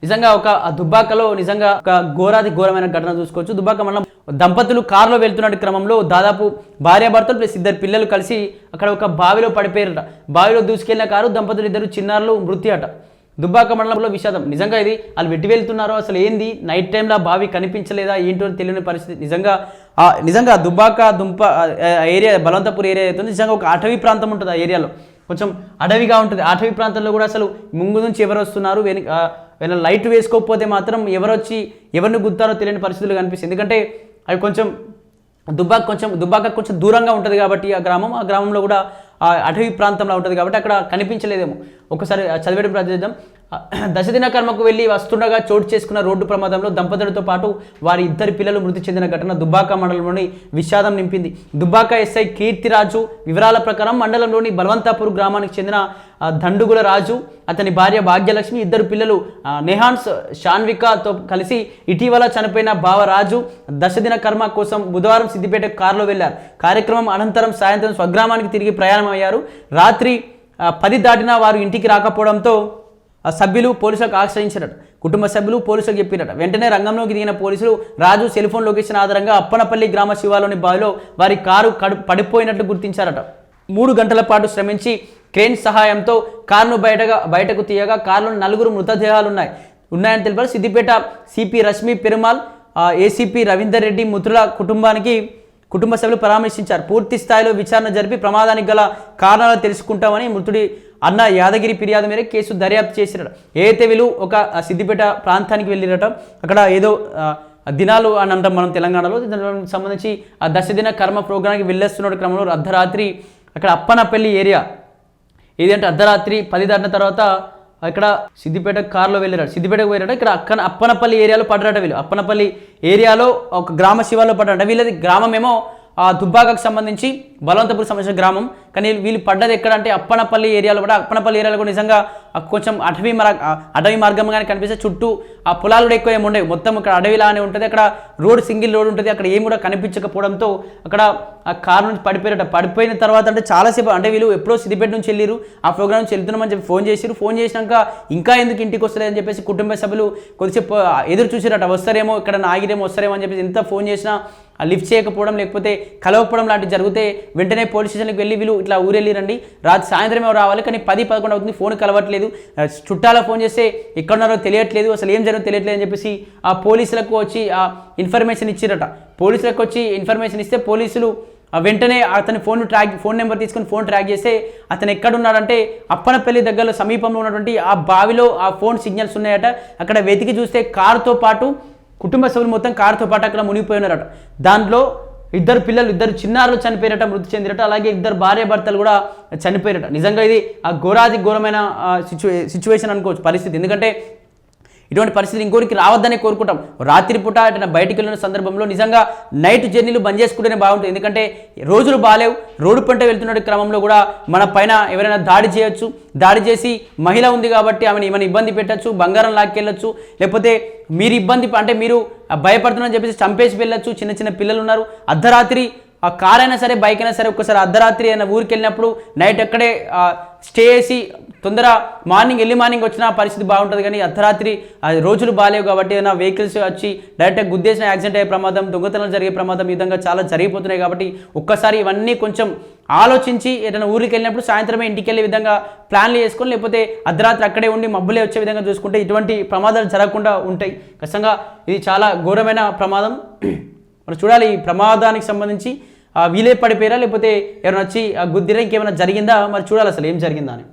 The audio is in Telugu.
నిజంగా ఒక దుబ్బాకలో నిజంగా ఒక ఘోరమైన ఘటన చూసుకోవచ్చు. దుబ్బాక మండలం దంపతులు కారులో వెళ్తున్న క్రమంలో దాదాపు భార్యాభర్తలు ప్లస్ ఇద్దరు పిల్లలు కలిసి అక్కడ ఒక బావిలో పడిపోయారట. బావిలో దూసుకెళ్లిన కారు దంపతులు ఇద్దరు చిన్నారులు మృతి అట. దుబ్బాక మండలంలో విషాదం. నిజంగా ఇది వాళ్ళు వెట్టి వెళ్తున్నారో అసలు ఏంది, నైట్ టైంలో బావి కనిపించలేదా ఏంటో తెలియని పరిస్థితి. నిజంగా దుబ్బాక ఏరియా బలవంతపూర్ ఏరియా అవుతుంది. నిజంగా ఒక అటవీ ప్రాంతం ఉంటుంది. ఆ ఏరియాలో కొంచెం అడవిగా ఉంటుంది. అటవీ ప్రాంతంలో కూడా అసలు ముందు నుంచి ఎవరు వస్తున్నారు, వెనక లైట్ వేసుకోకపోతే మాత్రం ఎవరిని గుద్దారో తెలియని పరిస్థితులు కనిపిస్తుంది. ఎందుకంటే అవి కొంచెం దుబ్బాక కొంచెం దూరంగా ఉంటుంది కాబట్టి ఆ గ్రామంలో కూడా అటవీ ప్రాంతంలో ఉంటుంది కాబట్టి అక్కడ కనిపించలేదేమో. ఒకసారి చదివేట ప్రయత్నిద్దాం. దశదిన కర్మకు వెళ్ళి వస్తుండగా చోటు చేసుకున్న రోడ్డు ప్రమాదంలో దంపతులతో పాటు వారి ఇద్దరు పిల్లలు మృతి చెందిన ఘటన దుబ్బాక మండలంలోని విషాదం నింపింది. దుబ్బాక ఎస్ఐ కీర్తిరాజు వివరాల ప్రకారం మండలంలోని బలవంతాపూర్ గ్రామానికి చెందిన దండుగుల రాజు, అతని భార్య భాగ్యలక్ష్మి, ఇద్దరు పిల్లలు నెహాన్స్ షాన్వికాతో కలిసి ఇటీవల చనిపోయిన బావరాజు దశదిన కర్మ కోసం బుధవారం సిద్దిపేట కారులో వెళ్లారు. కార్యక్రమం అనంతరం సాయంత్రం స్వగ్రామానికి తిరిగి ప్రయాణం అయ్యారు. రాత్రి 10 దాటినా వారు ఇంటికి రాకపోవడంతో సభ్యులు పోలీసులకు ఆశ్రయించారట. కుటుంబ సభ్యులు పోలీసులకు చెప్పారట. వెంటనే రంగంలోకి దిగిన పోలీసులు రాజు సెల్ ఫోన్ లొకేషన్ ఆధారంగా అప్పనపల్లి గ్రామ శివాలోని బావిలో వారి కారు పడిపోయినట్లు గుర్తించారట. 3 గంటల పాటు శ్రమించి క్రేన్ సహాయంతో కారును బయటకు తీయగా కారులో 4 మృతదేహాలు ఉన్నాయని తెలిపారు. సిద్దిపేట సిపి రష్మి పెరుమాల్, ఏసీపీ రవీందర్ రెడ్డి మృతుల కుటుంబ సభ్యులు పరామర్శించారు. పూర్తి స్థాయిలో విచారణ జరిపి ప్రమాదానికి గల కారణాలు తెలుసుకుంటామని మృతుడి అన్న యాదగిరి ఫిర్యాదు మేరకు కేసు దర్యాప్తు చేసిరట. ఏదైతే వీళ్ళు ఒక సిద్దిపేట ప్రాంతానికి వెళ్ళిరట, అక్కడ ఏదో దినాలు అని అంటాం మనం తెలంగాణలో. దానికి సంబంధించి ఆ దశదిన కర్మ ప్రోగ్రాంకి వెళ్ళేస్తున్న క్రమంలో అర్ధరాత్రి అక్కడ అప్పనపల్లి ఏరియా ఏదంటే అర్ధరాత్రి 10 దాటిన తర్వాత ఇక్కడ సిద్దిపేట కారులో వెళ్ళారు. సిద్దిపేటకు పోయారట. ఇక్కడ అప్పనపల్లి ఏరియాలో పడ్డారట. వీళ్ళు అప్పనపల్లి ఏరియాలో ఒక గ్రామ శివాల్లో పడ్డారట. వీళ్ళది గ్రామమేమో దుబ్బాకకు సంబంధించి బలవంతపూర్ సంబంధించిన గ్రామం. కానీ వీళ్ళు పడ్డది ఎక్కడ అంటే అప్పనపల్లి ఏరియాలో కూడా. అప్పనపల్లి ఏరియాలో కూడా నిజంగా కొంచెం అటవీ మార్గంగానే కనిపిస్తే చుట్టూ ఆ పొలాలు కూడా ఎక్కువ ఏమి ఉండేవి. మొత్తం ఇక్కడ అడవిలానే ఉంటుంది. అక్కడ సింగిల్ రోడ్ ఉంటుంది. అక్కడ ఏం కూడా కనిపించకపోవడంతో అక్కడ ఆ కారు నుంచి పడిపోయిన తర్వాత అంటే చాలాసేపు అంటే వీళ్ళు ఎప్పుడో సిద్దిపేట నుంచి వెళ్ళిరు. ఆ ప్రోగ్రామ్ నుంచి వెళ్తున్నామని చెప్పి ఫోన్ చేసిరు. ఫోన్ చేసినాక ఇంకా ఎందుకు ఇంటికి వస్తలేదని చెప్పేసి కుటుంబ సభ్యులు కొద్దిసేపు ఎదురు చూసిరట. వస్తారేమో ఇక్కడ ఆగిరేమో వస్తారేమో అని చెప్పేసి ఎంత ఫోన్ చేసినా లిఫ్ట్ చేయకపోవడం లేకపోతే కలవకపోవడం లాంటివి జరిగితే వెంటనే పోలీస్ స్టేషన్కి వెళ్ళి వీళ్ళు ఇట్లా ఊరెళ్ళిరండి, రాత్రి సాయంత్రం ఏమో రావాలి, కానీ 10-11 అవుతుంది, ఫోన్ కలవట్లేదు, చుట్టాల ఫోన్ చేస్తే ఎక్కడున్నారో తెలియట్లేదు, అసలు ఏం జరుగుతుందో తెలియట్లేదు అని చెప్పేసి ఆ పోలీసులకు వచ్చి ఆ ఇన్ఫర్మేషన్ ఇచ్చిరట. పోలీసులకు వచ్చి ఇన్ఫర్మేషన్ ఇస్తే పోలీసులు వెంటనే అతని ఫోన్ నెంబర్ తీసుకొని ఫోన్ ట్రాక్ చేస్తే అతను ఎక్కడున్నాడంటే అప్పనపల్లి దగ్గరలో సమీపంలో ఉన్నటువంటి ఆ బావిలో ఆ ఫోన్ సిగ్నల్స్ ఉన్నాయట. అక్కడ వెతికి చూస్తే కారుతో పాటు కుటుంబ సభ్యులు మొత్తం కారుతో పాటు అక్కడ మునిగిపోయినారట. దాంట్లో ఇద్దరు చిన్నారులు చనిపోయారట, మృతి చెందిరట. అలాగే 2 భార్యాభర్తలు కూడా చనిపోయారట. నిజంగా ఇది ఆ ఘోరమైన సిచ్యువేషన్ అనుకోవచ్చు పరిస్థితి. ఎందుకంటే ఇటువంటి పరిస్థితి ఇంకోరికి రావద్దనే కోరుకుంటాం. రాత్రిపూట ఎటైనా బయటికి వెళ్ళిన సందర్భంలో నిజంగా నైట్ జర్నీలు బంద్ చేసుకుంటేనే బాగుంటుంది. ఎందుకంటే రోజులు బాగాలేవు. రోడ్డు పంట వెళ్తున్న క్రమంలో కూడా మన పైన ఎవరైనా దాడి చేయొచ్చు. దాడి చేసి మహిళ ఉంది కాబట్టి ఆమెను ఏమైనా ఇబ్బంది పెట్టచ్చు, బంగారం లాక్కెళ్ళొచ్చు, లేకపోతే మీరు ఇబ్బంది అంటే మీరు భయపడుతున్నారని చెప్పేసి చంపేసి వెళ్ళొచ్చు. చిన్న పిల్లలు ఉన్నారు. అర్ధరాత్రి ఆ కార్ అయినా సరే బైక్ అయినా సరే ఒక్కసారి అర్ధరాత్రి అయినా ఊరికి వెళ్ళినప్పుడు నైట్ అక్కడే స్టే చేసి తొందర ఎర్లీ మార్నింగ్ వచ్చిన పరిస్థితి బాగుంటుంది. కానీ అర్ధరాత్రి రోజులు బాగాలేవు కాబట్టి ఏదైనా వెహికల్స్ వచ్చి డైరెక్ట్గా గుద్దేసిన యాక్సిడెంట్ అయ్యే ప్రమాదం, దొంగతనాలు జరిగే ప్రమాదం ఈ విధంగా చాలా జరిగిపోతున్నాయి. కాబట్టి ఒక్కసారి ఇవన్నీ కొంచెం ఆలోచించి ఏదైనా ఊరికి వెళ్ళినప్పుడు సాయంత్రమే ఇంటికి వెళ్ళే విధంగా ప్లాన్లు చేసుకొని లేకపోతే అర్ధరాత్రి అక్కడే ఉండి మబ్బులే వచ్చే విధంగా చూసుకుంటే ఇటువంటి ప్రమాదాలు జరగకుండా ఉంటాయి. ఖచ్చితంగా ఇది చాలా ఘోరమైన ప్రమాదం. మనం చూడాలి ఈ ప్రమాదానికి సంబంధించి వీలే పడిపోయారా లేకపోతే ఎవరైనా వచ్చి గుద్దిరా ఇంకేమైనా జరిగిందా మరి చూడాలి అసలు ఏం జరిగిందా అని.